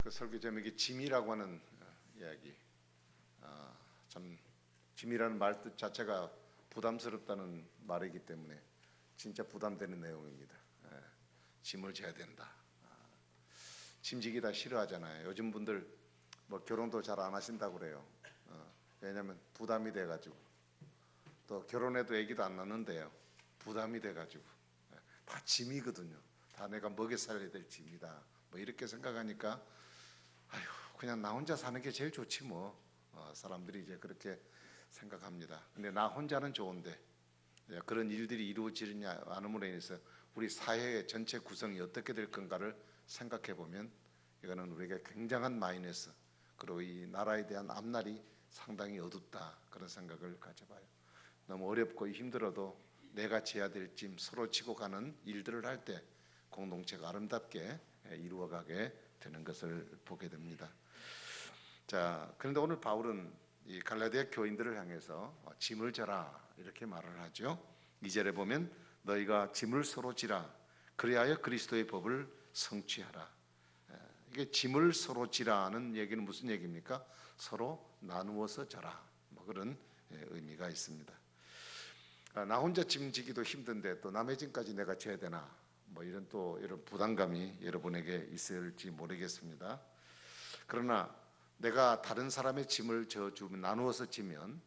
그 설교 제목이 짐이라고 하는 이야기. 참 짐이라는 말 뜻 자체가 부담스럽다는 말이기 때문에 진짜 부담되는 내용입니다. 짐을 져야 된다. 짐지기 다 싫어하잖아요. 요즘 분들 뭐 결혼도 잘 안 하신다고 그래요. 왜냐하면 부담이 돼가지고, 또 결혼해도 아기도 안 낳는데요, 부담이 돼가지고 다 짐이거든요. 다 내가 먹여 살려야 될 짐이다. 뭐 이렇게 생각하니까 아휴, 그냥 나 혼자 사는 게 제일 좋지 뭐. 사람들이 이제 그렇게 생각합니다. 근데 나 혼자는 좋은데 그런 일들이 이루어지지 않음으로 인해서 우리 사회의 전체 구성이 어떻게 될 건가를 생각해 보면 이거는 우리에게 굉장한 마이너스, 그리고 이 나라에 대한 앞날이 상당히 어둡다, 그런 생각을 가져봐요. 너무 어렵고 힘들어도 내가 져야 될 짐, 서로 지고 가는 일들을 할 때 공동체가 아름답게 이루어가게 되는 것을 보게 됩니다. 자, 그런데 오늘 바울은 이 갈라디아 교인들을 향해서 짐을 져라 이렇게 말을 하죠. 2절에 보면 너희가 짐을 서로 지라 그리하여 그리스도의 법을 성취하라. 이게 짐을 서로 지라는 얘기는 무슨 얘기입니까? 서로 나누어서 져라, 뭐 그런 의미가 있습니다. 나 혼자 짐 지기도 힘든데 또 남의 짐까지 내가 져야 되나, 뭐 이런 부담감이 여러분에게 있을지 모르겠습니다. 그러나 내가 다른 사람의 짐을 져주면, 나누어서 지면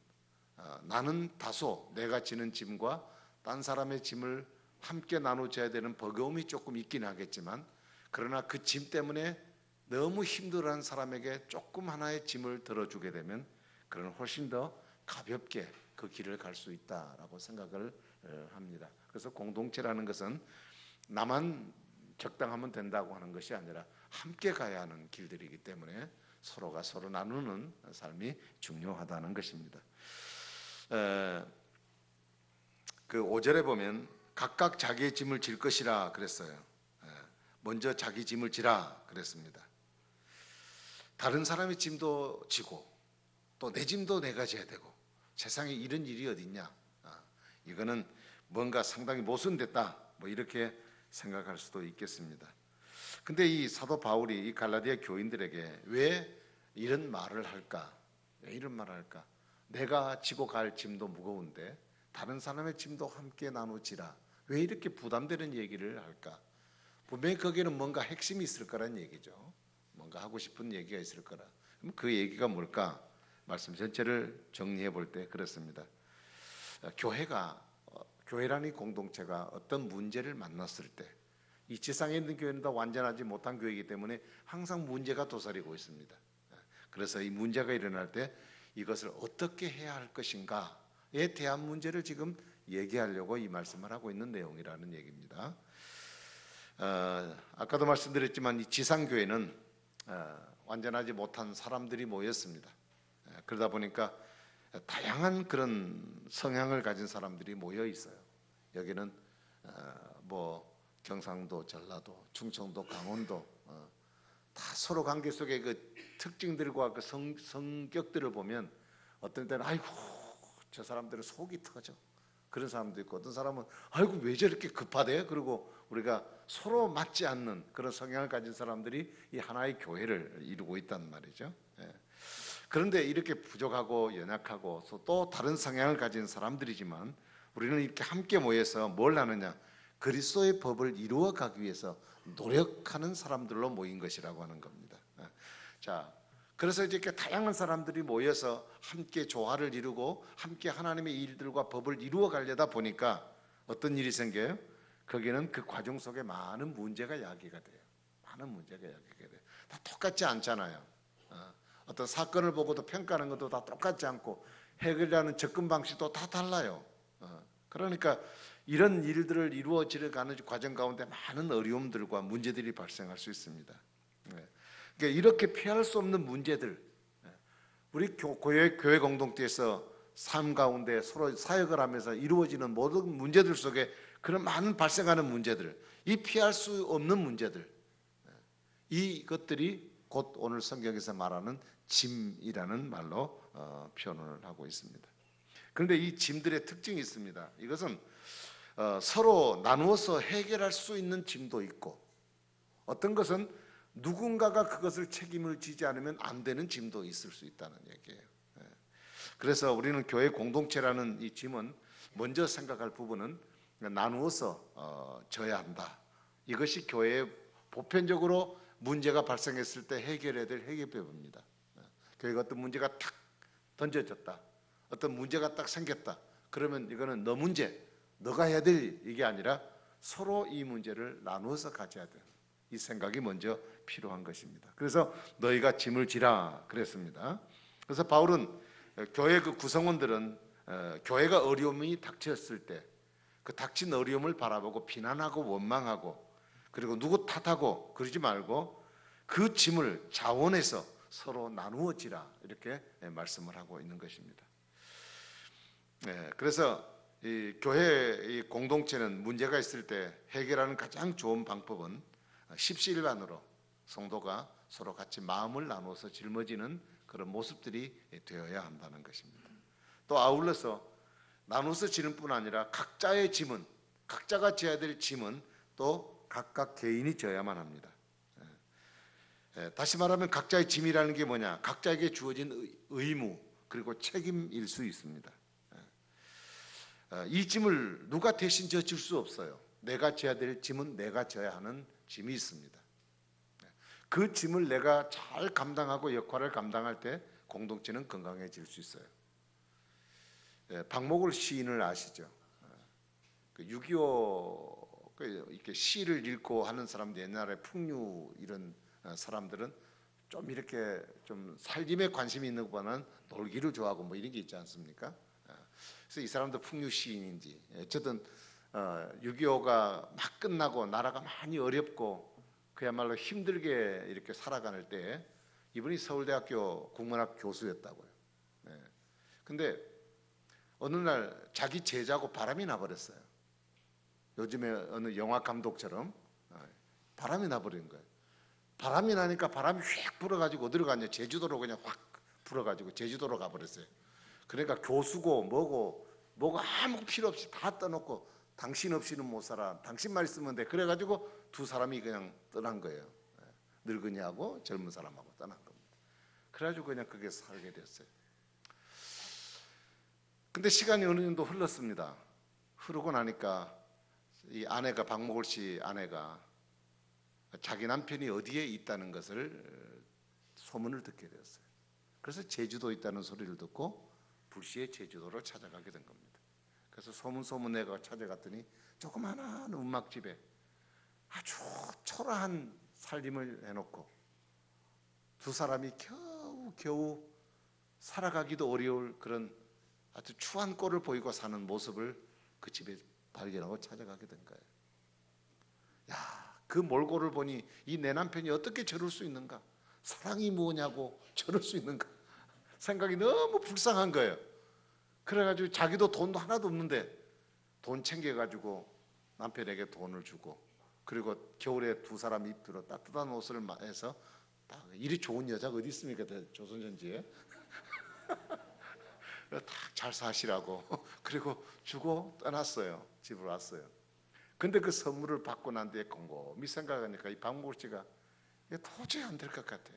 나는 다소 내가 지는 짐과 딴 사람의 짐을 함께 나눠줘야 되는 버거움이 조금 있긴 하겠지만, 그러나 그 짐 때문에 너무 힘들어하는 사람에게 조금 하나의 짐을 들어주게 되면 그는 훨씬 더 가볍게 그 길을 갈 수 있다라고 생각을 합니다. 그래서 공동체라는 것은 나만 적당하면 된다고 하는 것이 아니라 함께 가야 하는 길들이기 때문에 서로가 서로 나누는 삶이 중요하다는 것입니다. 그 5절에 보면 각각 자기의 짐을 질 것이라 그랬어요. 먼저 자기 짐을 지라 그랬습니다. 다른 사람의 짐도 지고 또 내 짐도 내가 져야 되고, 세상에 이런 일이 어딨냐, 이거는 뭔가 상당히 모순됐다, 뭐 이렇게 생각할 수도 있겠습니다. 근데 이 사도 바울이 이 갈라디아 교인들에게 왜 이런 말을 할까? 왜 이런 말을 할까? 내가 지고 갈 짐도 무거운데 다른 사람의 짐도 함께 나누지라, 왜 이렇게 부담되는 얘기를 할까? 분명히 거기에는 뭔가 핵심이 있을 거란 얘기죠. 뭔가 하고 싶은 얘기가 있을 거라. 그럼 그 얘기가 뭘까? 말씀 전체를 정리해 볼 때 그렇습니다. 교회라는 이 공동체가 어떤 문제를 만났을 때, 이 지상에 있는 교회는 다 완전하지 못한 교회이기 때문에 항상 문제가 도사리고 있습니다. 그래서 이 문제가 일어날 때 이것을 어떻게 해야 할 것인가에 대한 문제를 지금 얘기하려고 이 말씀을 하고 있는 내용이라는 얘기입니다. 아까도 말씀드렸지만 이 지상교회는 완전하지 못한 사람들이 모였습니다. 그러다 보니까 다양한 그런 성향을 가진 사람들이 모여 있어요. 여기는 뭐 경상도, 전라도, 충청도, 강원도, 다 서로 관계 속의 그 특징들과 그 성격들을 보면 어떤 때는 아이고 저 사람들은 속이 터져, 그런 사람도 있고, 어떤 사람은 아이고 왜 저렇게 급하대, 그리고 우리가 서로 맞지 않는 그런 성향을 가진 사람들이 이 하나의 교회를 이루고 있단 말이죠. 그런데 이렇게 부족하고 연약하고 또 다른 성향을 가진 사람들이지만 우리는 이렇게 함께 모여서 뭘 하느냐, 그리스도의 법을 이루어 가기 위해서 노력하는 사람들로 모인 것이라고 하는 겁니다. 자, 그래서 이렇게 다양한 사람들이 모여서 함께 조화를 이루고 함께 하나님의 일들과 법을 이루어 가려다 보니까 어떤 일이 생겨요? 거기는 그 과정 속에 많은 문제가 야기가 돼요. 많은 문제가 야기가 돼요. 다 똑같지 않잖아요. 어떤 사건을 보고도 평가하는 것도 다 똑같지 않고 해결하는 접근 방식도 다 달라요. 그러니까 이런 일들을 이루어지려가는 과정 가운데 많은 어려움들과 문제들이 발생할 수 있습니다. 그러니까 이렇게 피할 수 없는 문제들, 우리 교회 공동체에서 삶 가운데 서로 사역을 하면서 이루어지는 모든 문제들 속에 그런 많은 발생하는 문제들, 이 피할 수 없는 문제들, 이것들이 곧 오늘 성경에서 말하는 짐이라는 말로 표현을 하고 있습니다. 그런데 이 짐들의 특징이 있습니다. 이것은 서로 나누어서 해결할 수 있는 짐도 있고, 어떤 것은 누군가가 그것을 책임을 지지 않으면 안 되는 짐도 있을 수 있다는 얘기예요. 그래서 우리는 교회 공동체라는 이 짐은 먼저 생각할 부분은 나누어서 져야 한다. 이것이 교회에 보편적으로 문제가 발생했을 때 해결해야 될 해결법입니다. 교회가 어떤 문제가 탁 던져졌다. 어떤 문제가 딱 생겼다. 그러면 이거는 너 문제, 너가 해야 될 이게 아니라 서로 이 문제를 나누어서 가져야 되는 이 생각이 먼저 필요한 것입니다. 그래서 너희가 짐을 지라 그랬습니다. 그래서 바울은 교회 그 구성원들은 교회가 어려움이 닥쳤을 때 그 닥친 어려움을 바라보고 비난하고 원망하고 그리고 누구 탓하고 그러지 말고 그 짐을 자원해서 서로 나누어지라 이렇게 말씀을 하고 있는 것입니다. 그래서 이 교회 이 공동체는 문제가 있을 때 해결하는 가장 좋은 방법은 십시일반으로 성도가 서로 같이 마음을 나누어서 짊어지는 그런 모습들이 되어야 한다는 것입니다. 또 아울러서 나눠서 지는 뿐 아니라 각자의 짐은 각자가 져야 될 짐은 또 각각 개인이 져야만 합니다. 다시 말하면 각자의 짐이라는 게 뭐냐? 각자에게 주어진 의무 그리고 책임일 수 있습니다. 이 짐을 누가 대신 져줄 수 없어요. 내가 져야 될 짐은 내가 져야 하는 짐이 있습니다. 그 짐을 내가 잘 감당하고 역할을 감당할 때 공동체는 건강해질 수 있어요. 박목을 시인을 아시죠? 6.25 이렇게 시를 읽고 하는 사람들, 옛날에 풍류 이런 사람들은 좀 이렇게 좀 살림에 관심이 있는 것보다는 놀기를 좋아하고 뭐 이런 게 있지 않습니까? 그래서 이 사람도 풍류 시인인지 어쨌든 6.25가 막 끝나고 나라가 많이 어렵고 그야말로 힘들게 이렇게 살아가는 때 이분이 서울대학교 국문학 교수였다고요. 근데 어느 날 자기 제자하고 바람이 나버렸어요. 요즘에 어느 영화 감독처럼 바람이 나버린 거예요. 바람이 나니까 바람이 휙 불어가지고 어디로 갔냐? 제주도로 그냥 확 불어가지고 제주도로 가버렸어요. 그러니까 교수고 뭐고 아무 필요 없이 다 떠놓고 당신 없이는 못 살아. 당신만 있으면 돼. 그래가지고 두 사람이 그냥 떠난 거예요. 늙은이하고 젊은 사람하고 떠난 겁니다. 그래가지고 그냥 거기서 살게 됐어요. 근데 시간이 어느 정도 흘렀습니다. 흐르고 나니까 이 아내가 박목월 씨 아내가 자기 남편이 어디에 있다는 것을 소문을 듣게 되었어요. 그래서 제주도에 있다는 소리를 듣고 불시에 제주도로 찾아가게 된 겁니다. 그래서 소문내가 찾아갔더니 조그마한 움막집에 아주 초라한 살림을 해놓고 두 사람이 겨우 살아가기도 어려울 그런 아주 추한 꼴을 보이고 사는 모습을 그 집에 발견하고 찾아가게 된 거예요. 야, 그 몰골을 보니 이 내 남편이 어떻게 저럴 수 있는가? 사랑이 뭐냐고 저럴 수 있는가? 생각이 너무 불쌍한 거예요. 그래가지고 자기도 돈도 하나도 없는데 돈 챙겨가지고 남편에게 돈을 주고 그리고 겨울에 두 사람 입으로 따뜻한 옷을 해서 딱 이리 좋은 여자가 어디 있습니까? 조선전지에 잘 사시라고 그리고 주고 떠났어요. 집으로 왔어요. 근데 그 선물을 받고 난 뒤에 곰곰이 생각하니까 이 박목월 씨가 도저히 안 될 것 같아.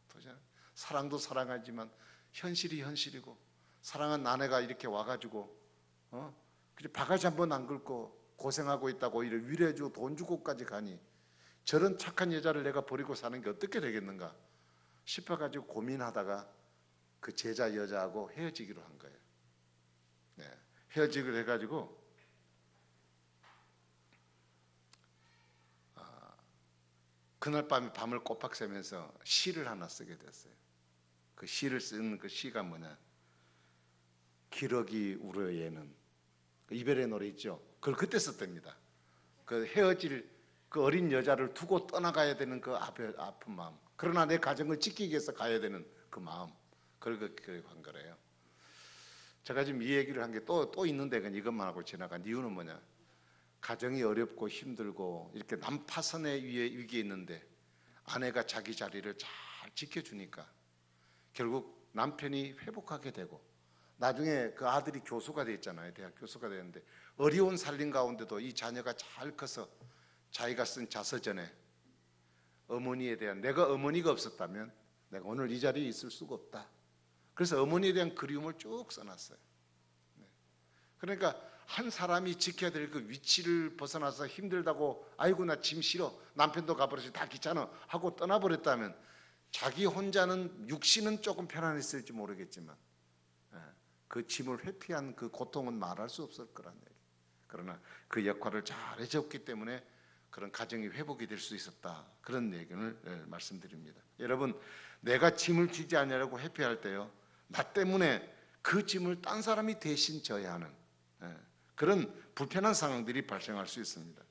도저히 사랑도 사랑하지만 현실이 현실이고 사랑한 아내가 이렇게 와가지고 바가지 한 번 안 긁고 고생하고 있다고 오히려 위로해주고 돈 주고까지 가니 저런 착한 여자를 내가 버리고 사는 게 어떻게 되겠는가 싶어가지고 고민하다가 그 제자 여자하고 헤어지기로 한 거예요. 헤어지기로 해가지고 그날 밤을 꼬박 새면서 시를 하나 쓰게 됐어요. 그 시를 쓴 그 시가 뭐냐? 기러기 울어예는 그 이별의 노래 있죠. 그걸 그때 썼답니다. 그 헤어질 그 어린 여자를 두고 떠나가야 되는 그 아픈 마음. 그러나 내 가정을 지키기 위해서 가야 되는 그 마음. 그걸 한 거래요. 제가 지금 이 얘기를 한 게 또 있는데 그냥 이것만 하고 지나간 이유는 뭐냐? 가정이 어렵고 힘들고 이렇게 난파선의 위기에 있는데 아내가 자기 자리를 잘 지켜주니까 결국 남편이 회복하게 되고 나중에 그 아들이 교수가 됐잖아요. 대학 교수가 되는데 어려운 살림 가운데도 이 자녀가 잘 커서 자기가 쓴 자서전에 어머니에 대한, 내가 어머니가 없었다면 내가 오늘 이 자리에 있을 수가 없다. 그래서 어머니에 대한 그리움을 쭉 써놨어요. 그러니까 한 사람이 지켜야 될 그 위치를 벗어나서 힘들다고 아이고 나 짐 싫어, 남편도 가버려서 다 귀찮아 하고 떠나버렸다면 자기 혼자는 육신은 조금 편안했을지 모르겠지만 그 짐을 회피한 그 고통은 말할 수 없을 거란 얘기. 그러나 그 역할을 잘 해줬기 때문에 그런 가정이 회복이 될 수 있었다. 그런 얘기를 말씀드립니다. 여러분, 내가 짐을 지지 않으려고 회피할 때요, 나 때문에 그 짐을 딴 사람이 대신 져야 하는 그런 불편한 상황들이 발생할 수 있습니다.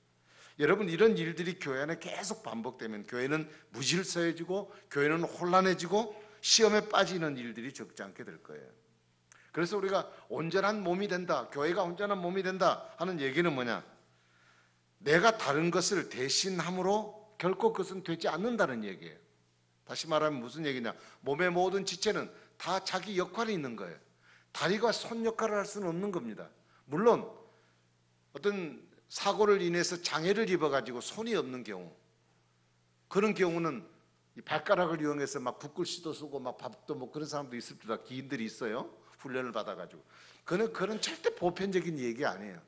여러분, 이런 일들이 교회 안에 계속 반복되면 교회는 무질서해지고 교회는 혼란해지고 시험에 빠지는 일들이 적지 않게 될 거예요. 그래서 우리가 온전한 몸이 된다, 교회가 온전한 몸이 된다 하는 얘기는 뭐냐? 내가 다른 것을 대신함으로 결코 그것은 되지 않는다는 얘기예요. 다시 말하면 무슨 얘기냐? 몸의 모든 지체는 다 자기 역할이 있는 거예요. 다리가 손 역할을 할 수는 없는 겁니다. 물론 어떤 사고를 인해서 장애를 입어가지고 손이 없는 경우, 그런 경우는 이 발가락을 이용해서 막 붓글씨도 쓰고 막 밥도 먹고 그런 사람도 있습니다. 기인들이 있어요. 훈련을 받아가지고. 그런 절대 보편적인 얘기 아니에요.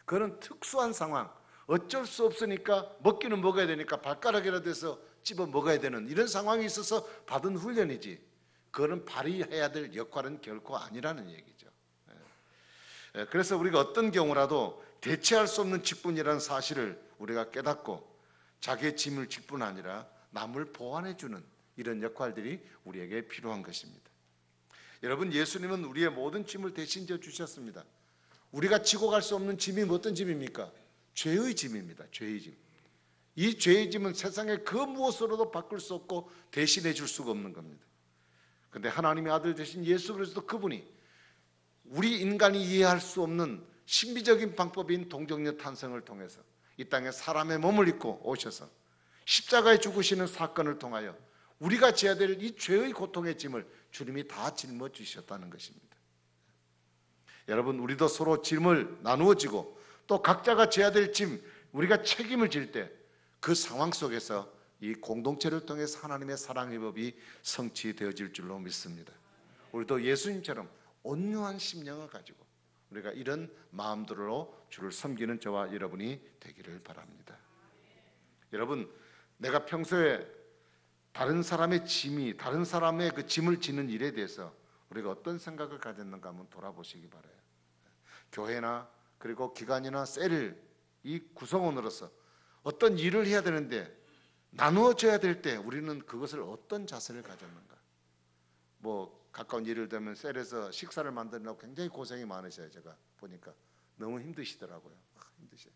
그런 특수한 상황, 어쩔 수 없으니까 먹기는 먹어야 되니까 발가락이라도 해서 집어 먹어야 되는 이런 상황이 있어서 받은 훈련이지, 그거는 발휘해야 될 역할은 결코 아니라는 얘기죠. 그래서 우리가 어떤 경우라도 대체할 수 없는 직분이라는 사실을 우리가 깨닫고 자기의 짐을 질 뿐 아니라 남을 보완해주는 이런 역할들이 우리에게 필요한 것입니다. 여러분, 예수님은 우리의 모든 짐을 대신 져 주셨습니다. 우리가 지고 갈 수 없는 짐이 어떤 짐입니까? 죄의 짐입니다. 죄의 짐. 이 죄의 짐은 세상의 그 무엇으로도 바꿀 수 없고 대신해 줄 수가 없는 겁니다. 그런데 하나님의 아들 되신 예수 그리스도, 그분이 우리 인간이 이해할 수 없는 신비적인 방법인 동정녀 탄생을 통해서 이 땅에 사람의 몸을 입고 오셔서 십자가에 죽으시는 사건을 통하여 우리가 져야 될 이 죄의 고통의 짐을 주님이 다 짊어지셨다는 것입니다. 여러분, 우리도 서로 짐을 나누어 지고 또 각자가 져야 될 짐, 우리가 책임을 질 때 그 상황 속에서 이 공동체를 통해서 하나님의 사랑의 법이 성취되어질 줄로 믿습니다. 우리도 예수님처럼 온유한 심령을 가지고 우리가 이런 마음들로 주를 섬기는 저와 여러분이 되기를 바랍니다. 여러분, 내가 평소에 다른 사람의 짐이, 다른 사람의 그 짐을 지는 일에 대해서 우리가 어떤 생각을 가졌는가 한번 돌아보시기 바라요. 교회나 그리고 기관이나 셀, 이 구성원으로서 어떤 일을 해야 되는데 나누어져야 될 때 우리는 그것을 어떤 자세를 가졌는가? 뭐 가까운 예를 들면 셀에서 식사를 만드느라고 굉장히 고생이 많으셔요. 제가 보니까 너무 힘드시더라고요. 힘드셔요.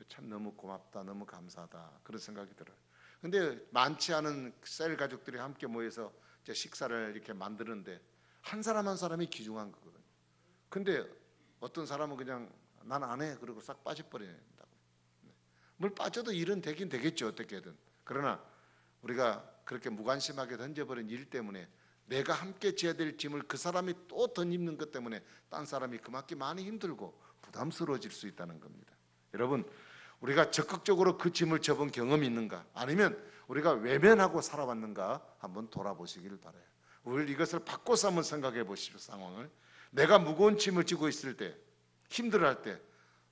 참 너무 고맙다, 너무 감사하다, 그런 생각이 들어요. 근데 많지 않은 셀 가족들이 함께 모여서 이제 식사를 이렇게 만드는데 한 사람 한 사람이 귀중한 거거든요. 근데 어떤 사람은 그냥 난 안 해 그러고 싹 빠져버린다고. 물 빠져도 일은 되긴 되겠죠, 어떻게든. 그러나 우리가 그렇게 무관심하게 던져버린 일 때문에 내가 함께 져야 될 짐을 그 사람이 또 덧입는 것 때문에 딴 사람이 그만큼 많이 힘들고 부담스러워질 수 있다는 겁니다. 여러분, 우리가 적극적으로 그 짐을 져본 경험이 있는가? 아니면 우리가 외면하고 살아왔는가? 한번 돌아보시길 바라요. 우리 이것을 바꿔서 한번 생각해 보십시오. 상황을. 내가 무거운 짐을 지고 있을 때, 힘들어할 때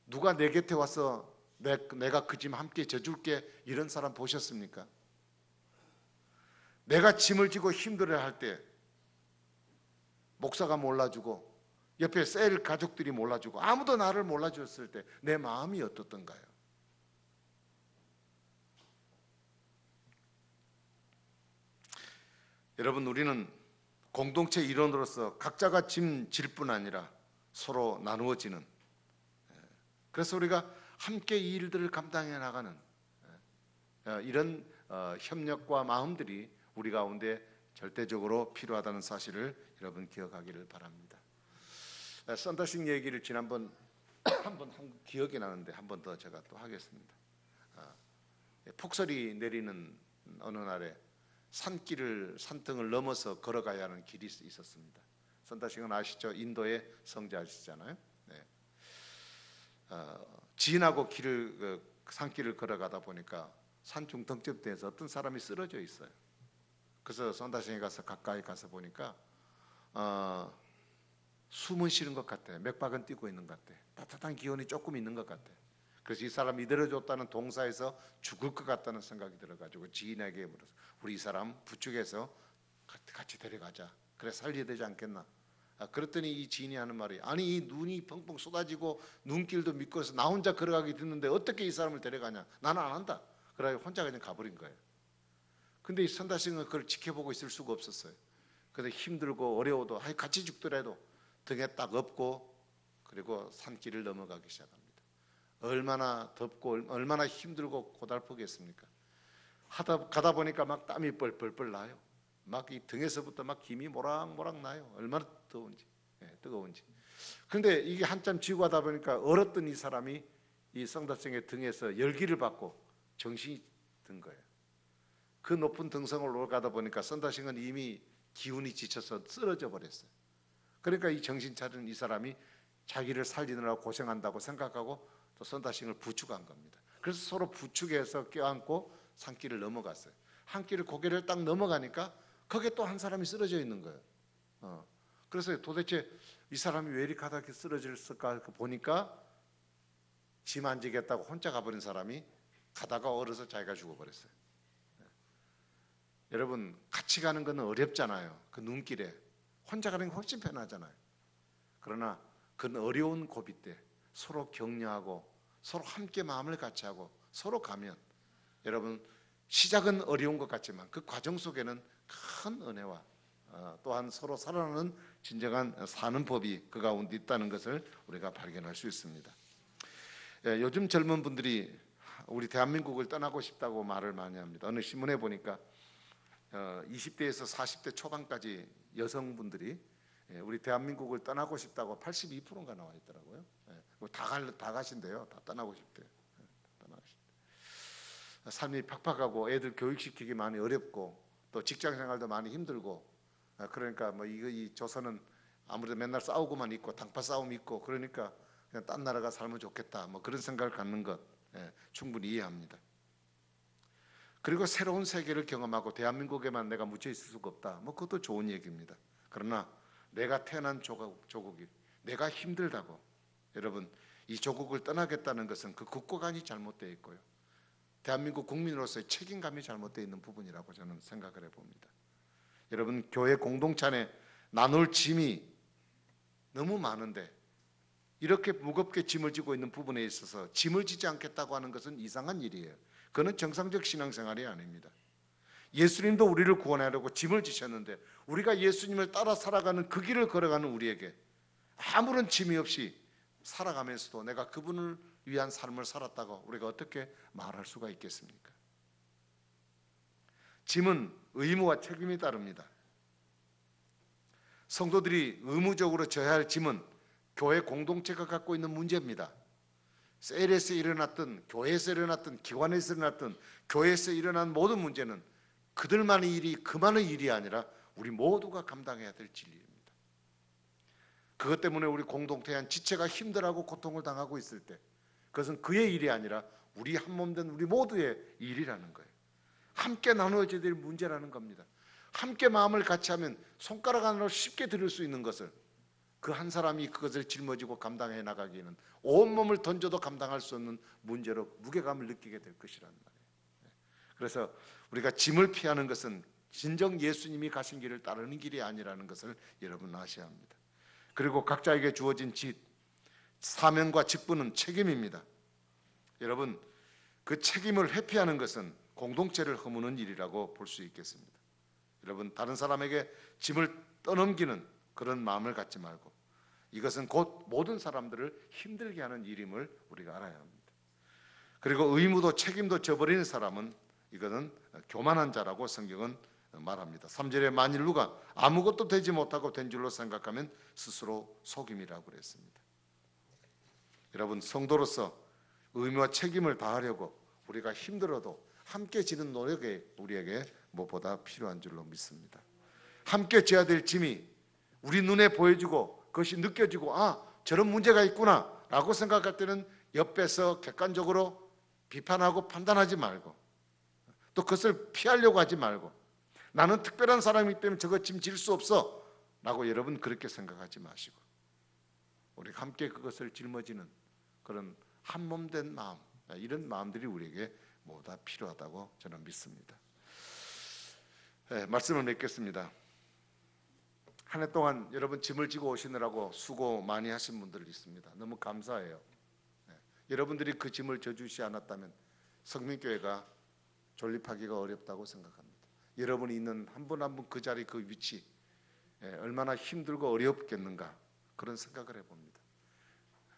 누가 내 곁에 와서 내가 그 짐 함께 져줄게, 이런 사람 보셨습니까? 내가 짐을 지고 힘들어할 때 목사가 몰라주고 옆에 셀 가족들이 몰라주고 아무도 나를 몰라줬을 때 내 마음이 어떻던가요? 여러분, 우리는 공동체 일원으로서 각자가 짐 질 뿐 아니라 서로 나누어지는, 그래서 우리가 함께 이 일들을 감당해 나가는 이런 협력과 마음들이 우리 가운데 절대적으로 필요하다는 사실을 여러분 기억하기를 바랍니다. 썬더싱 얘기를 지난번 한번 기억이 나는데 한 번 더 제가 또 하겠습니다. 폭설이 내리는 어느 날에 산등을 넘어서 걸어가야 하는 길이 있었습니다. 썬더싱은 아시죠? 인도의 성지 아시잖아요. 네. 지인하고 산길을 걸어가다 보니까 산중 덩접대에서 어떤 사람이 쓰러져 있어요. 그래서 선다생에 가서 가까이 가서 보니까 숨은 쉬는 것 같아. 맥박은 뛰고 있는 것 같아. 따뜻한 기운이 조금 있는 것 같아. 그래서 이 사람 이대로 줬다는 동사에서 죽을 것 같다는 생각이 들어가지고 지인에게 물어서 우리 이 사람 부축해서 같이 데려가자. 그래 살려야 되지 않겠나. 그랬더니 이 지인이 하는 말이 아니 이 눈이 펑펑 쏟아지고 눈길도 믿고서 나 혼자 걸어가기 듣는데 어떻게 이 사람을 데려가냐. 나는 안 한다. 그래 혼자 그냥 가버린 거예요. 근데 이 선다싱은 그걸 지켜보고 있을 수가 없었어요. 근데 힘들고 어려워도 같이 죽더라도 등에 딱 업고 그리고 산길을 넘어가기 시작합니다. 얼마나 덥고 얼마나 힘들고 고달프겠습니까? 가다 보니까 막 땀이 뻘뻘뻘 나요. 막 이 등에서부터 막 김이 모락모락 나요. 얼마나 더운지, 뜨거운지. 그런데 이게 한참 지고 가다 보니까 얼었던 이 사람이 이 성다성의 등에서 열기를 받고 정신이 든 거예요. 그 높은 등성을 올라가다 보니까 선다싱은 이미 기운이 지쳐서 쓰러져 버렸어요. 그러니까 이 정신 차리는 이 사람이 자기를 살리느라고 고생한다고 생각하고 또 선다싱을 부축한 겁니다. 그래서 서로 부축해서 껴안고 산길을 넘어갔어요. 한 길을 고개를 딱 넘어가니까 거기에 또 한 사람이 쓰러져 있는 거예요. 그래서 도대체 이 사람이 왜 이렇게 하다 쓰러졌을까 보니까 짐 안 지겠다고 혼자 가버린 사람이 가다가 얼어서 자기가 죽어버렸어요. 여러분 같이 가는 건 어렵잖아요. 그 눈길에 혼자 가는 게 훨씬 편하잖아요. 그러나 그 어려운 고비 때 서로 격려하고 서로 함께 마음을 같이 하고 서로 가면 여러분 시작은 어려운 것 같지만 그 과정 속에는 큰 은혜와 또한 서로 살아나는 진정한 사는 법이 그 가운데 있다는 것을 우리가 발견할 수 있습니다. 요즘 젊은 분들이 우리 대한민국을 떠나고 싶다고 말을 많이 합니다. 어느 신문에 보니까 20대에서 40대 초반까지 여성분들이 우리 대한민국을 떠나고 싶다고 82%가 나와 있더라고요. 다 가신대요. 다 떠나고 싶대요. 삶이 팍팍하고 애들 교육시키기 많이 어렵고 또 직장생활도 많이 힘들고 그러니까 뭐 이 조선은 아무래도 맨날 싸우고만 있고 당파 싸움 있고 그러니까 그냥 딴 나라가 살면 좋겠다 뭐 그런 생각을 갖는 것 충분히 이해합니다. 그리고 새로운 세계를 경험하고 대한민국에만 내가 묻혀 있을 수가 없다. 뭐 그것도 좋은 얘기입니다. 그러나 내가 태어난 조국이 내가 힘들다고 여러분 이 조국을 떠나겠다는 것은 그 국고관이 잘못되어 있고요. 대한민국 국민으로서의 책임감이 잘못되어 있는 부분이라고 저는 생각을 해봅니다. 여러분 교회 공동체 안에 나눌 짐이 너무 많은데 이렇게 무겁게 짐을 지고 있는 부분에 있어서 짐을 지지 않겠다고 하는 것은 이상한 일이에요. 그건 정상적 신앙생활이 아닙니다. 예수님도 우리를 구원하려고 짐을 지셨는데 우리가 예수님을 따라 살아가는 그 길을 걸어가는 우리에게 아무런 짐이 없이 살아가면서도 내가 그분을 위한 삶을 살았다고 우리가 어떻게 말할 수가 있겠습니까? 짐은 의무와 책임이 따릅니다. 성도들이 의무적으로 져야 할 짐은 교회 공동체가 갖고 있는 문제입니다. 셀에서 일어났든 교회에서 일어났든 기관에서 일어났든 교회에서 일어난 모든 문제는 그들만의 일이 그만의 일이 아니라 우리 모두가 감당해야 될 진리입니다. 그것 때문에 우리 공동체의 한 지체가 힘들어하고 고통을 당하고 있을 때 그것은 그의 일이 아니라 우리 한 몸 된 우리 모두의 일이라는 거예요. 함께 나누어져야 될 문제라는 겁니다. 함께 마음을 같이 하면 손가락 하나로 쉽게 들을 수 있는 것을 그 한 사람이 그것을 짊어지고 감당해 나가기에는 온몸을 던져도 감당할 수 없는 문제로 무게감을 느끼게 될 것이란 말이에요. 그래서 우리가 짐을 피하는 것은 진정 예수님이 가신 길을 따르는 길이 아니라는 것을 여러분 아셔야 합니다. 그리고 각자에게 주어진 사명과 직분은 책임입니다. 여러분 그 책임을 회피하는 것은 공동체를 허무는 일이라고 볼 수 있겠습니다. 여러분 다른 사람에게 짐을 떠넘기는 그런 마음을 갖지 말고 이것은 곧 모든 사람들을 힘들게 하는 일임을 우리가 알아야 합니다. 그리고 의무도 책임도 져버리는 사람은 이거는 교만한 자라고 성경은 말합니다. 3절에 만일 누가 아무것도 되지 못하고 된 줄로 생각하면 스스로 속임이라고 그랬습니다. 여러분 성도로서 의무와 책임을 다하려고 우리가 힘들어도 함께 지는 노력이 우리에게 무엇보다 필요한 줄로 믿습니다. 함께 져야 될 짐이 우리 눈에 보여지고 그것이 느껴지고 저런 문제가 있구나 라고 생각할 때는 옆에서 객관적으로 비판하고 판단하지 말고 또 그것을 피하려고 하지 말고 나는 특별한 사람이기 때문에 저거 짐 질 수 없어 라고 여러분 그렇게 생각하지 마시고 우리가 함께 그것을 짊어지는 그런 한몸된 마음, 이런 마음들이 우리에게 모두 다 필요하다고 저는 믿습니다. 말씀을 맺겠습니다. 한 해 동안 여러분 짐을 지고 오시느라고 수고 많이 하신 분들 있습니다. 너무 감사해요. 여러분들이 그 짐을 져주시 않았다면 성민교회가 존립하기가 어렵다고 생각합니다. 여러분이 있는 한 분 한 분 그 자리 그 위치 얼마나 힘들고 어렵겠는가 그런 생각을 해봅니다.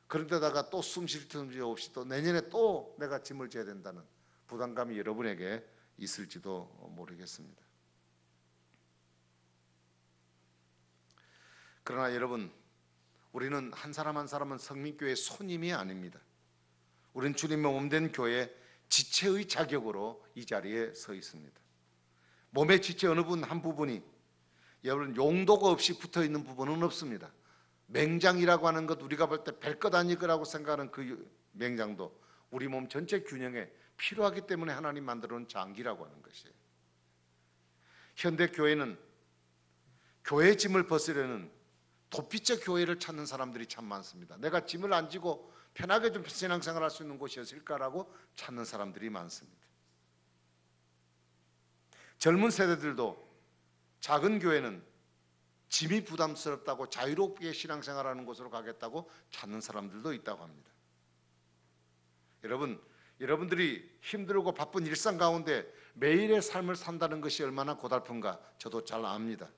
그런데다가 또 숨 쉴 틈이 없이 또 내년에 또 내가 짐을 져야 된다는 부담감이 여러분에게 있을지도 모르겠습니다. 그러나 여러분, 우리는 한 사람 한 사람은 성민교회의 손님이 아닙니다. 우리는 주님의 몸된 교회 지체의 자격으로 이 자리에 서 있습니다. 몸의 지체 어느 한 부분이 여러분 용도가 없이 붙어있는 부분은 없습니다. 맹장이라고 하는 것, 우리가 볼 때 별 것 아닐 거라고 생각하는 그 맹장도 우리 몸 전체 균형에 필요하기 때문에 하나님 만들어 놓은 장기라고 하는 것이에요. 현대 교회는 교회 짐을 벗으려는 도피적 교회를 찾는 사람들이 참 많습니다. 내가 짐을 안 지고 편하게 좀 신앙생활 할 수 있는 곳이었을까라고 찾는 사람들이 많습니다. 젊은 세대들도 작은 교회는 짐이 부담스럽다고 자유롭게 신앙생활하는 곳으로 가겠다고 찾는 사람들도 있다고 합니다. 여러분들이 힘들고 바쁜 일상 가운데 매일의 삶을 산다는 것이 얼마나 고달픈가 저도 잘 압니다.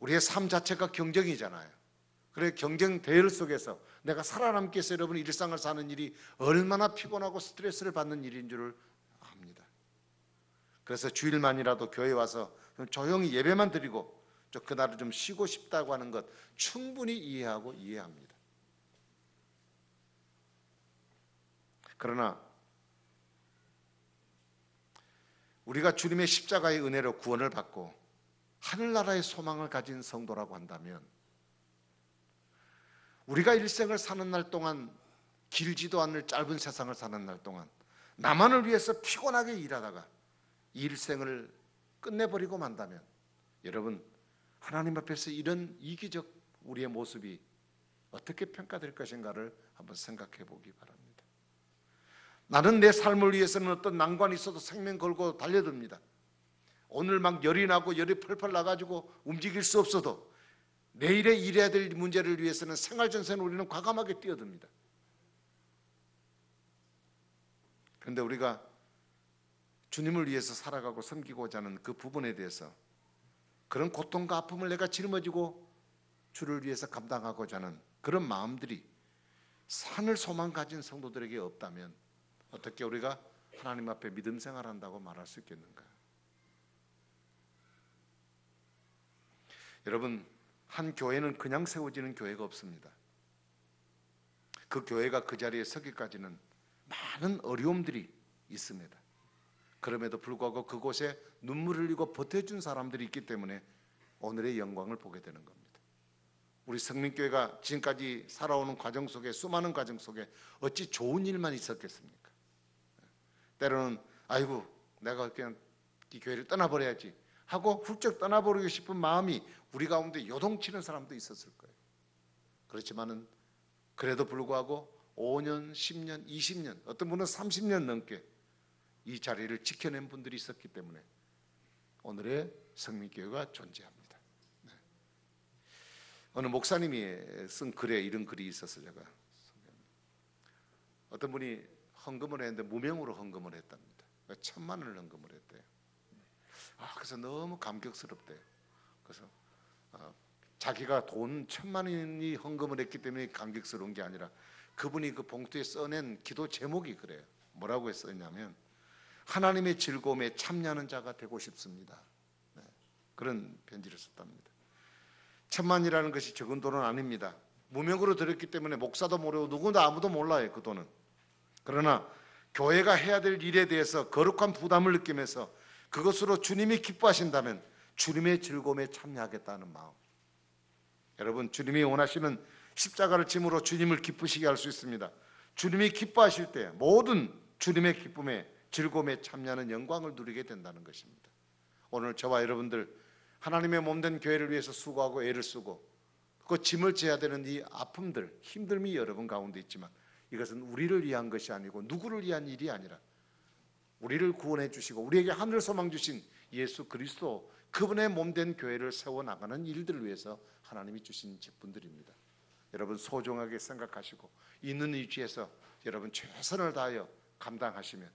우리의 삶 자체가 경쟁이잖아요. 그래 경쟁 대열 속에서 내가 살아남기 위해서 여러분이 일상을 사는 일이 얼마나 피곤하고 스트레스를 받는 일인 줄을 압니다. 그래서 주일만이라도 교회에 와서 조용히 예배만 드리고 그날을 좀 쉬고 싶다고 하는 것 충분히 이해합니다. 그러나 우리가 주님의 십자가의 은혜로 구원을 받고 하늘나라의 소망을 가진 성도라고 한다면 우리가 일생을 사는 날 동안 길지도 않을 짧은 세상을 사는 날 동안 나만을 위해서 피곤하게 일하다가 이 일생을 끝내버리고 만다면 여러분 하나님 앞에서 이런 이기적 우리의 모습이 어떻게 평가될 것인가를 한번 생각해 보기 바랍니다. 나는 내 삶을 위해서는 어떤 난관이 있어도 생명 걸고 달려듭니다. 오늘 막 열이 나고 열이 펄펄 나가지고 움직일 수 없어도 내일에 일해야 될 문제를 위해서는 생활전선에 우리는 과감하게 뛰어듭니다. 그런데 우리가 주님을 위해서 살아가고 섬기고자 하는 그 부분에 대해서 그런 고통과 아픔을 내가 짊어지고 주를 위해서 감당하고자 하는 그런 마음들이 산을 소망 가진 성도들에게 없다면 어떻게 우리가 하나님 앞에 믿음 생활한다고 말할 수 있겠는가? 여러분, 한 교회는 그냥 세워지는 교회가 없습니다. 그 교회가 그 자리에 서기까지는 많은 어려움들이 있습니다. 그럼에도 불구하고 그곳에 눈물을 흘리고 버텨준 사람들이 있기 때문에 오늘의 영광을 보게 되는 겁니다. 우리 성민교회가 지금까지 살아오는 과정 속에 수많은 과정 속에 어찌 좋은 일만 있었겠습니까? 때로는 아이고 내가 그냥 이 교회를 떠나버려야지 하고 훌쩍 떠나버리고 싶은 마음이 우리 가운데 요동치는 사람도 있었을 거예요. 그렇지만은 그래도 불구하고 5년, 10년, 20년 어떤 분은 30년 넘게 이 자리를 지켜낸 분들이 있었기 때문에 오늘의 성민교회가 존재합니다. 네. 어느 목사님이 쓴 글에 이런 글이 있어서 제가 어떤 분이 헌금을 했는데 무명으로 헌금을 했답니다. 1,000만 원을 헌금을 했대요. 그래서 너무 감격스럽대요. 그래서 자기가 돈 1,000만 원이 헌금을 했기 때문에 감격스러운 게 아니라 그분이 그 봉투에 써낸 기도 제목이 그래요. 뭐라고 했었냐면 하나님의 즐거움에 참여하는 자가 되고 싶습니다. 네, 그런 편지를 썼답니다. 1,000만이라는 것이 적은 돈은 아닙니다. 무명으로 드렸기 때문에 목사도 모르고 누구도 아무도 몰라요. 그 돈은. 그러나 교회가 해야 될 일에 대해서 거룩한 부담을 느끼면서 그것으로 주님이 기뻐하신다면 주님의 즐거움에 참여하겠다는 마음. 여러분, 주님이 원하시는 십자가를 짐으로 주님을 기쁘시게 할 수 있습니다. 주님이 기뻐하실 때 모든 주님의 기쁨에 즐거움에 참여하는 영광을 누리게 된다는 것입니다. 오늘 저와 여러분들 하나님의 몸된 교회를 위해서 수고하고 애를 쓰고 그 짐을 져야 되는 이 아픔들, 힘듦이 여러분 가운데 있지만 이것은 우리를 위한 것이 아니고 누구를 위한 일이 아니라 우리를 구원해 주시고 우리에게 하늘 소망 주신 예수 그리스도 그분의 몸된 교회를 세워나가는 일들을 위해서 하나님이 주신 직분들입니다. 여러분 소중하게 생각하시고 있는 위치에서 여러분 최선을 다하여 감당하시면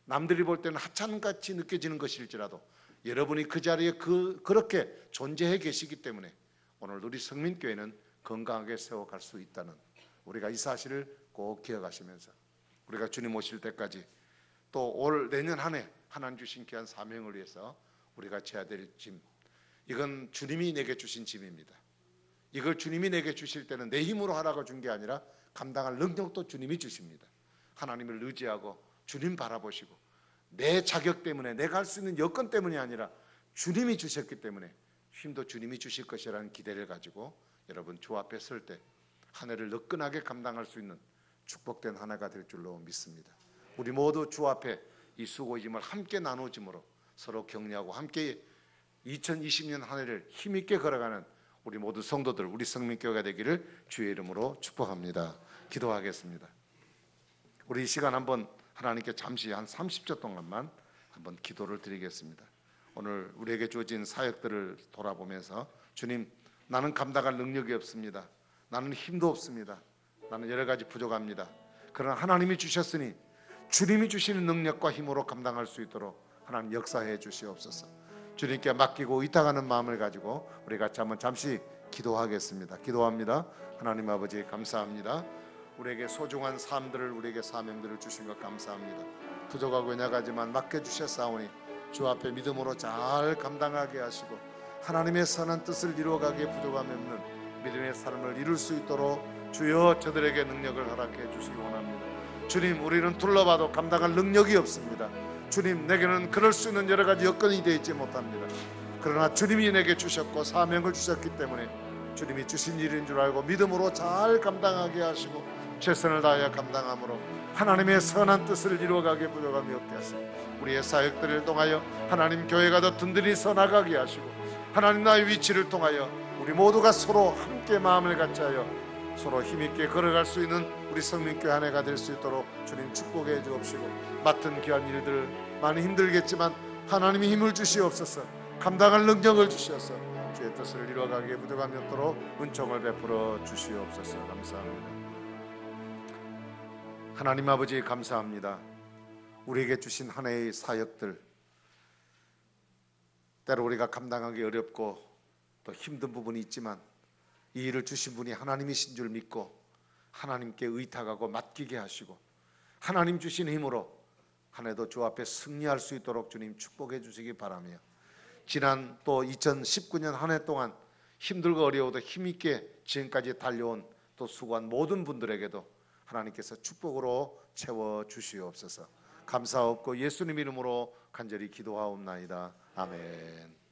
남들이 볼 때는 하찮은같이 느껴지는 것일지라도 여러분이 그 자리에 그렇게 존재해 계시기 때문에 오늘 우리 성민교회는 건강하게 세워갈 수 있다는 우리가 이 사실을 꼭 기억하시면서 우리가 주님 오실 때까지 또 올 내년 한 해 하나님 주신 귀한 사명을 위해서 우리가 져야 될 짐, 이건 주님이 내게 주신 짐입니다. 이걸 주님이 내게 주실 때는 내 힘으로 하라고 준 게 아니라 감당할 능력도 주님이 주십니다. 하나님을 의지하고 주님 바라보시고 내 자격 때문에 내가 할 수 있는 여건 때문이 아니라 주님이 주셨기 때문에 힘도 주님이 주실 것이라는 기대를 가지고 여러분 주 앞에 설 때 한 해를 너끈하게 감당할 수 있는 축복된 한 해가 될 줄로 믿습니다. 우리 모두 주 앞에 이 수고의 짐을 함께 나누어짐으로 서로 격려하고 함께 2020년 한 해를 힘있게 걸어가는 우리 모두 성도들, 우리 성민교회가 되기를 주의 이름으로 축복합니다. 기도하겠습니다. 우리 이 시간 한번 하나님께 잠시 한 30초 동안만 한번 기도를 드리겠습니다. 오늘 우리에게 주어진 사역들을 돌아보면서 주님, 나는 감당할 능력이 없습니다. 나는 힘도 없습니다. 나는 여러 가지 부족합니다. 그러나 하나님이 주셨으니 주님이 주시는 능력과 힘으로 감당할 수 있도록 하나님 역사해 주시옵소서. 주님께 맡기고 의탁하는 마음을 가지고 우리 같이 한번 잠시 기도하겠습니다. 기도합니다. 하나님 아버지 감사합니다. 우리에게 소중한 삶들을, 우리에게 사명들을 주신 것 감사합니다. 부족하고 연약하지만 맡겨주셨사오니 주 앞에 믿음으로 잘 감당하게 하시고 하나님의 선한 뜻을 이루어가기에 부족함이 없는 믿음의 삶을 이룰 수 있도록 주여 저들에게 능력을 허락해 주시기 원합니다. 주님, 우리는 둘러봐도 감당할 능력이 없습니다. 주님, 내게는 그럴 수 있는 여러 가지 여건이 되어 있지 못합니다. 그러나 주님이 내게 주셨고 사명을 주셨기 때문에 주님이 주신 일인 줄 알고 믿음으로 잘 감당하게 하시고 최선을 다하여 감당함으로 하나님의 선한 뜻을 이루어가기에 부족함이 없게 하시고 우리의 사역들을 통하여 하나님 교회가 더 든든히 서나가게 하시고 하나님 나의 위치를 통하여 우리 모두가 서로 함께 마음을 같이하여 서로 힘있게 걸어갈 수 있는 우리 성민교회 한 해가 될 수 있도록 주님 축복해 주옵시고 맡은 귀한 일들 많이 힘들겠지만 하나님이 힘을 주시옵소서. 감당할 능력을 주셔서 주의 뜻을 이루어가기에 부족함이 없도록 은총을 베풀어 주시옵소서. 감사합니다. 하나님 아버지 감사합니다. 우리에게 주신 한 해의 사역들 때로 우리가 감당하기 어렵고 또 힘든 부분이 있지만 이 일을 주신 분이 하나님이신 줄 믿고 하나님께 의탁하고 맡기게 하시고 하나님 주신 힘으로 한 해도 주 앞에 승리할 수 있도록 주님 축복해 주시기 바라며 지난 또 2019년 한 해 동안 힘들고 어려워도 힘있게 지금까지 달려온 또 수고한 모든 분들에게도 하나님께서 축복으로 채워 주시옵소서. 감사하옵고 예수님 이름으로 간절히 기도하옵나이다. 아멘.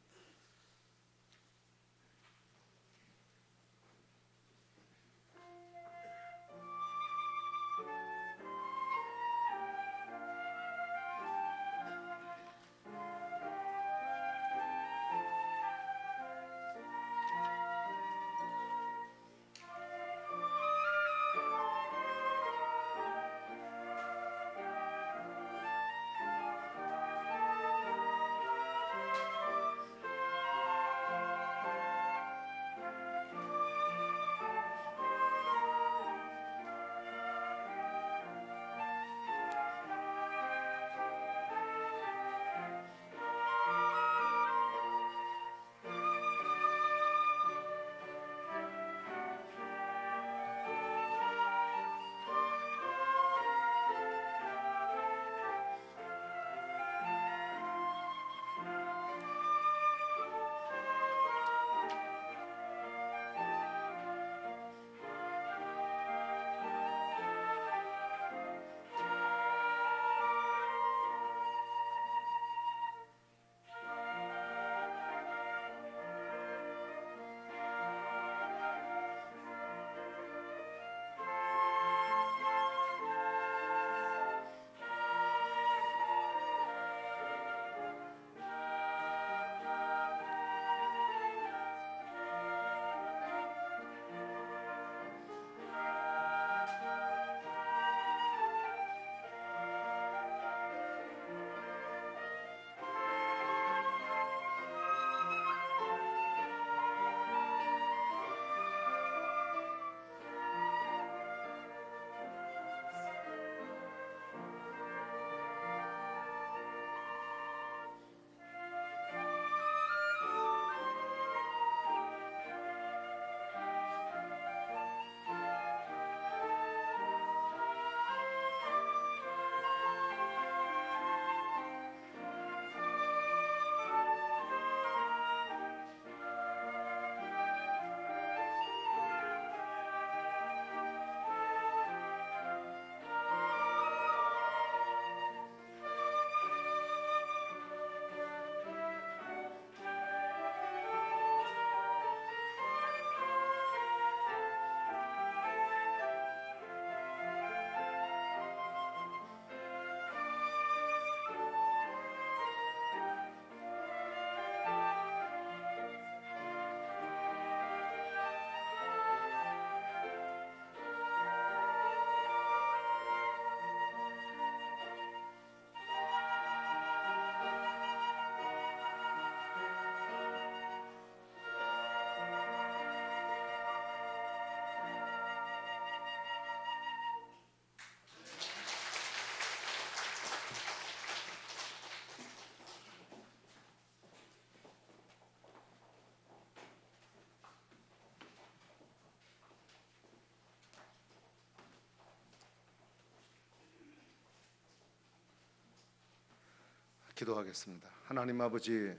기도하겠습니다. 하나님 아버지,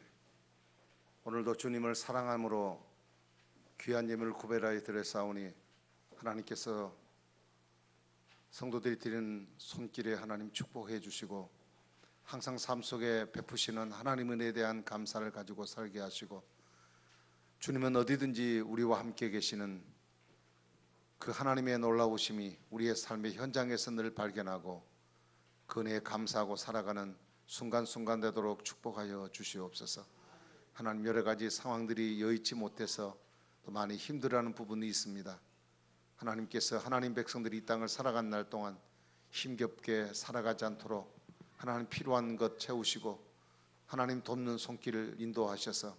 오늘도 주님을 사랑함으로 귀한 예물을 구별하여 드렸사오니 하나님께서 성도들이 드리는 손길에 하나님 축복해 주시고 항상 삶 속에 베푸시는 하나님 은혜에 대한 감사를 가지고 살게 하시고, 주님은 어디든지 우리와 함께 계시는 그 하나님의 놀라우심이 우리의 삶의 현장에서 늘 발견하고 그 은혜에 감사하고 살아가는 순간순간 되도록 축복하여 주시옵소서. 하나님, 여러 가지 상황들이 여의치 못해서 또 많이 힘들어하는 부분이 있습니다. 하나님께서 하나님 백성들이 이 땅을 살아간 날 동안 힘겹게 살아가지 않도록 하나님 필요한 것 채우시고 하나님 돕는 손길을 인도하셔서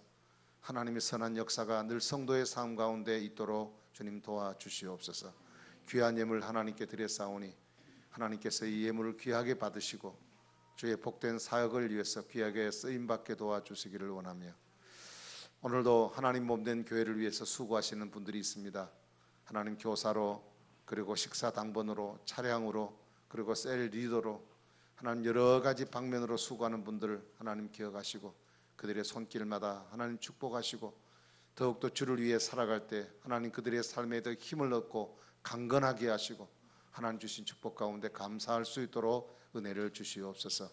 하나님의 선한 역사가 늘 성도의 삶 가운데 있도록 주님 도와주시옵소서. 귀한 예물 하나님께 드렸사오니 하나님께서 이 예물을 귀하게 받으시고 주의 복된 사역을 위해서 귀하게 쓰임받게 도와주시기를 원하며, 오늘도 하나님 몸된 교회를 위해서 수고하시는 분들이 있습니다. 하나님, 교사로, 그리고 식사 당번으로, 차량으로, 그리고 셀 리더로 하나님 여러 가지 방면으로 수고하는 분들 하나님 기억하시고 그들의 손길마다 하나님 축복하시고, 더욱더 주를 위해 살아갈 때 하나님 그들의 삶에 더 힘을 얻고 강건하게 하시고 하나님 주신 축복 가운데 감사할 수 있도록 은혜를 주시옵소서.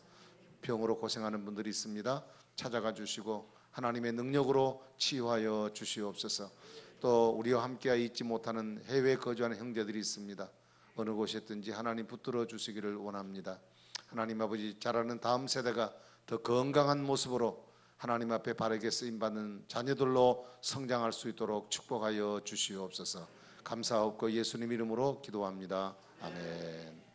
병으로 고생하는 분들이 있습니다. 찾아가 주시고 하나님의 능력으로 치유하여 주시옵소서. 또 우리와 함께 있지 못하는 해외에 거주하는 형제들이 있습니다. 어느 곳에 있든지 하나님 붙들어 주시기를 원합니다. 하나님 아버지, 자라는 다음 세대가 더 건강한 모습으로 하나님 앞에 바르게 쓰임받는 자녀들로 성장할 수 있도록 축복하여 주시옵소서. 감사하옵고 예수님 이름으로 기도합니다. 아멘.